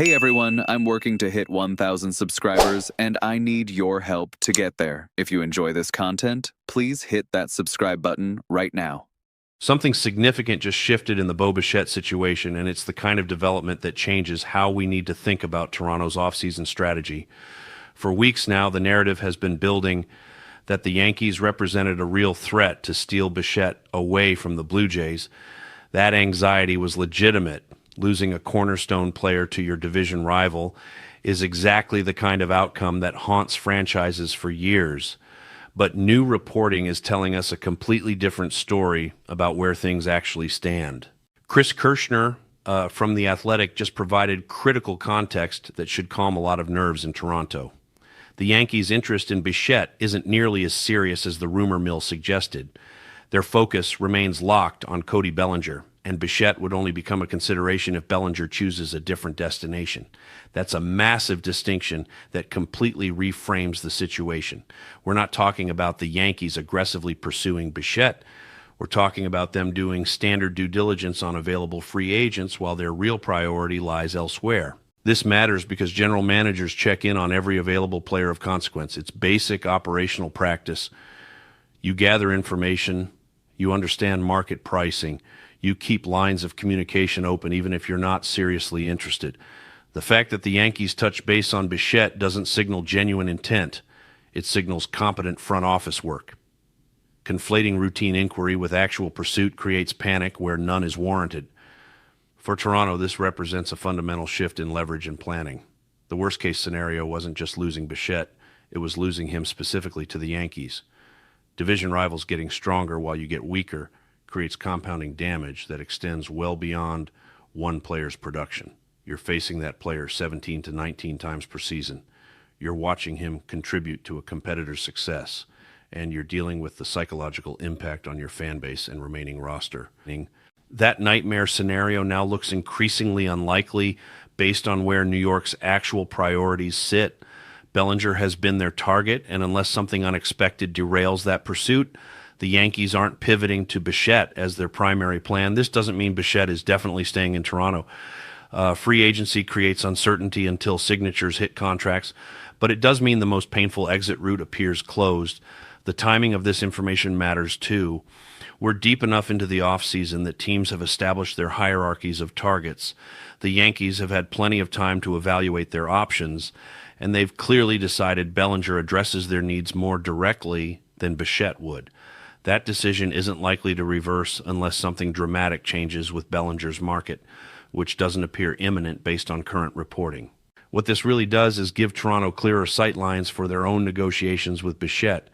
Hey everyone, I'm working to hit 1,000 subscribers, and I need your help to get there. If you enjoy this content, please hit that subscribe button right now. Something significant just shifted in the Bo Bichette situation, and it's the kind of development that changes how we need to think about Toronto's offseason strategy. For weeks now, the narrative has been building that the Yankees represented a real threat to steal Bichette away from the Blue Jays. That anxiety was legitimate. Losing a cornerstone player to your division rival is exactly the kind of outcome that haunts franchises for years. But new reporting is telling us a completely different story about where things actually stand. Chris Kirschner from The Athletic just provided critical context that should calm a lot of nerves in Toronto. The Yankees' interest in Bichette isn't nearly as serious as the rumor mill suggested. Their focus remains locked on Cody Bellinger, and Bichette would only become a consideration if Bellinger chooses a different destination. That's a massive distinction that completely reframes the situation. We're not talking about the Yankees aggressively pursuing Bichette. We're talking about them doing standard due diligence on available free agents while their real priority lies elsewhere. This matters because general managers check in on every available player of consequence. It's basic operational practice. You gather information, you understand market pricing, you keep lines of communication open even if you're not seriously interested. The fact that the Yankees touch base on Bichette doesn't signal genuine intent. It signals competent front office work. Conflating routine inquiry with actual pursuit creates panic where none is warranted. For Toronto, this represents a fundamental shift in leverage and planning. The worst-case scenario wasn't just losing Bichette, it was losing him specifically to the Yankees. Division rivals getting stronger while you get weaker creates compounding damage that extends well beyond one player's production. You're facing that player 17 to 19 times per season. You're watching him contribute to a competitor's success, and you're dealing with the psychological impact on your fan base and remaining roster. That nightmare scenario now looks increasingly unlikely based on where New York's actual priorities sit. Bellinger has been their target, and unless something unexpected derails that pursuit, the Yankees aren't pivoting to Bichette as their primary plan. This doesn't mean Bichette is definitely staying in Toronto. Free agency creates uncertainty until signatures hit contracts, but it does mean the most painful exit route appears closed. The timing of this information matters too. We're deep enough into the offseason that teams have established their hierarchies of targets. The Yankees have had plenty of time to evaluate their options, and they've clearly decided Bellinger addresses their needs more directly than Bichette would. That decision isn't likely to reverse unless something dramatic changes with Bellinger's market, which doesn't appear imminent based on current reporting. What this really does is give Toronto clearer sightlines for their own negotiations with Bichette.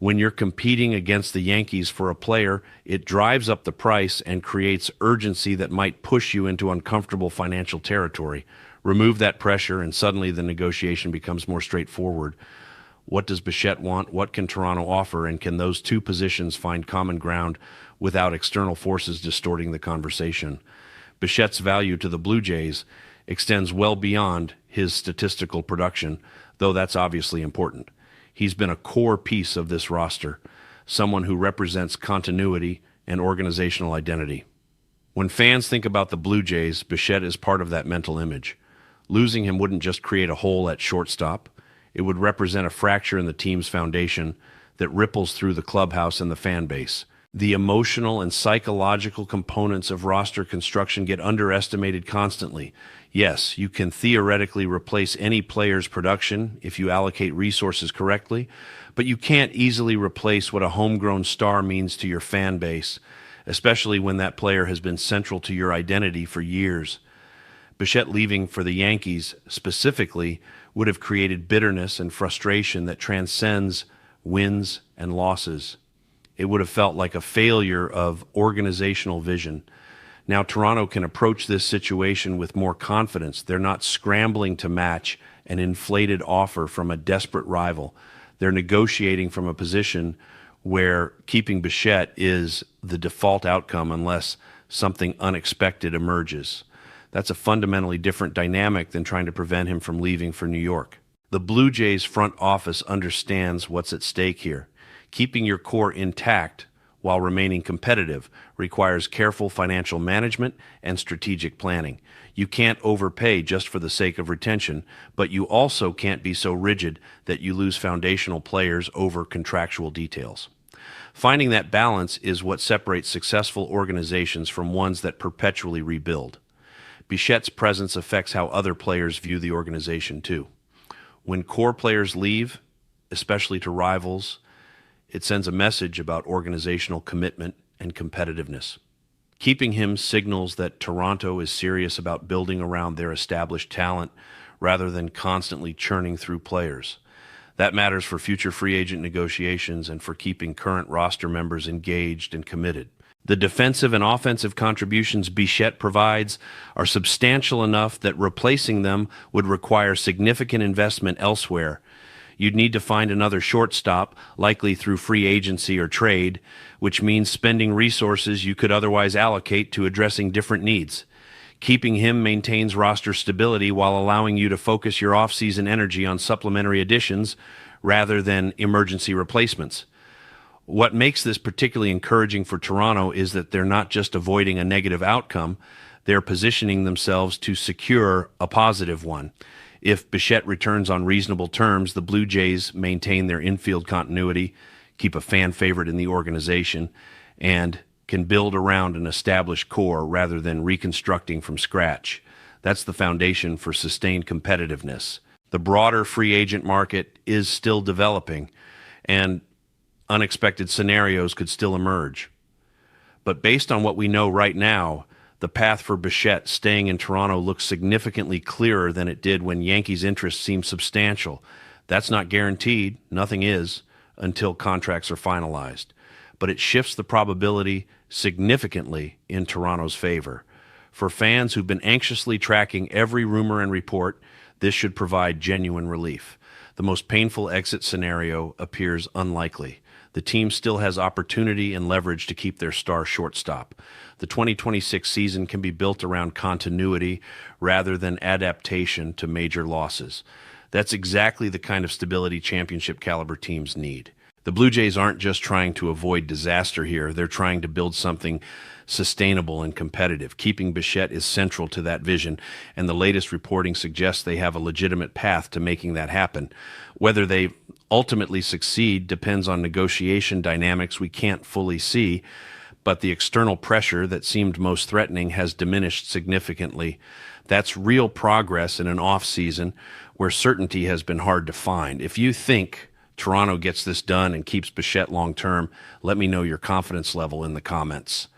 When you're competing against the Yankees for a player, it drives up the price and creates urgency that might push you into uncomfortable financial territory. Remove that pressure, and suddenly the negotiation becomes more straightforward. What does Bichette want? What can Toronto offer? And can those two positions find common ground without external forces distorting the conversation? Bichette's value to the Blue Jays extends well beyond his statistical production, though that's obviously important. He's been a core piece of this roster, someone who represents continuity and organizational identity. When fans think about the Blue Jays, Bichette is part of that mental image. Losing him wouldn't just create a hole at shortstop. It would represent a fracture in the team's foundation that ripples through the clubhouse and the fan base. The emotional and psychological components of roster construction get underestimated constantly. Yes, you can theoretically replace any player's production if you allocate resources correctly, but you can't easily replace what a homegrown star means to your fan base, especially when that player has been central to your identity for years. Bichette leaving for the Yankees specifically would have created bitterness and frustration that transcends wins and losses. It would have felt like a failure of organizational vision. Now Toronto can approach this situation with more confidence. They're not scrambling to match an inflated offer from a desperate rival. They're negotiating from a position where keeping Bichette is the default outcome unless something unexpected emerges. That's a fundamentally different dynamic than trying to prevent him from leaving for New York. The Blue Jays front office understands what's at stake here. Keeping your core intact while remaining competitive requires careful financial management and strategic planning. You can't overpay just for the sake of retention, but you also can't be so rigid that you lose foundational players over contractual details. Finding that balance is what separates successful organizations from ones that perpetually rebuild. Bichette's presence affects how other players view the organization too. When core players leave, especially to rivals, it sends a message about organizational commitment and competitiveness. Keeping him signals that Toronto is serious about building around their established talent rather than constantly churning through players. That matters for future free agent negotiations and for keeping current roster members engaged and committed. The defensive and offensive contributions Bichette provides are substantial enough that replacing them would require significant investment elsewhere. You'd need to find another shortstop, likely through free agency or trade, which means spending resources you could otherwise allocate to addressing different needs. Keeping him maintains roster stability while allowing you to focus your offseason energy on supplementary additions rather than emergency replacements. What makes this particularly encouraging for Toronto is that they're not just avoiding a negative outcome, they're positioning themselves to secure a positive one. If Bichette returns on reasonable terms, the Blue Jays maintain their infield continuity, keep a fan favorite in the organization, and can build around an established core rather than reconstructing from scratch. That's the foundation for sustained competitiveness. The broader free agent market is still developing, and unexpected scenarios could still emerge. But based on what we know right now, the path for Bichette staying in Toronto looks significantly clearer than it did when Yankees' interest seemed substantial. That's not guaranteed, nothing is, until contracts are finalized. But it shifts the probability significantly in Toronto's favor. For fans who've been anxiously tracking every rumor and report, this should provide genuine relief. The most painful exit scenario appears unlikely. The team still has opportunity and leverage to keep their star shortstop. The 2026 season can be built around continuity rather than adaptation to major losses. That's exactly the kind of stability championship caliber teams need. The Blue Jays aren't just trying to avoid disaster here, they're trying to build something sustainable and competitive. Keeping Bichette is central to that vision, and the latest reporting suggests they have a legitimate path to making that happen. Whether they ultimately succeed depends on negotiation dynamics we can't fully see, but the external pressure that seemed most threatening has diminished significantly. That's real progress in an off-season where certainty has been hard to find. If you think Toronto gets this done and keeps Bichette long-term, let me know your confidence level in the comments.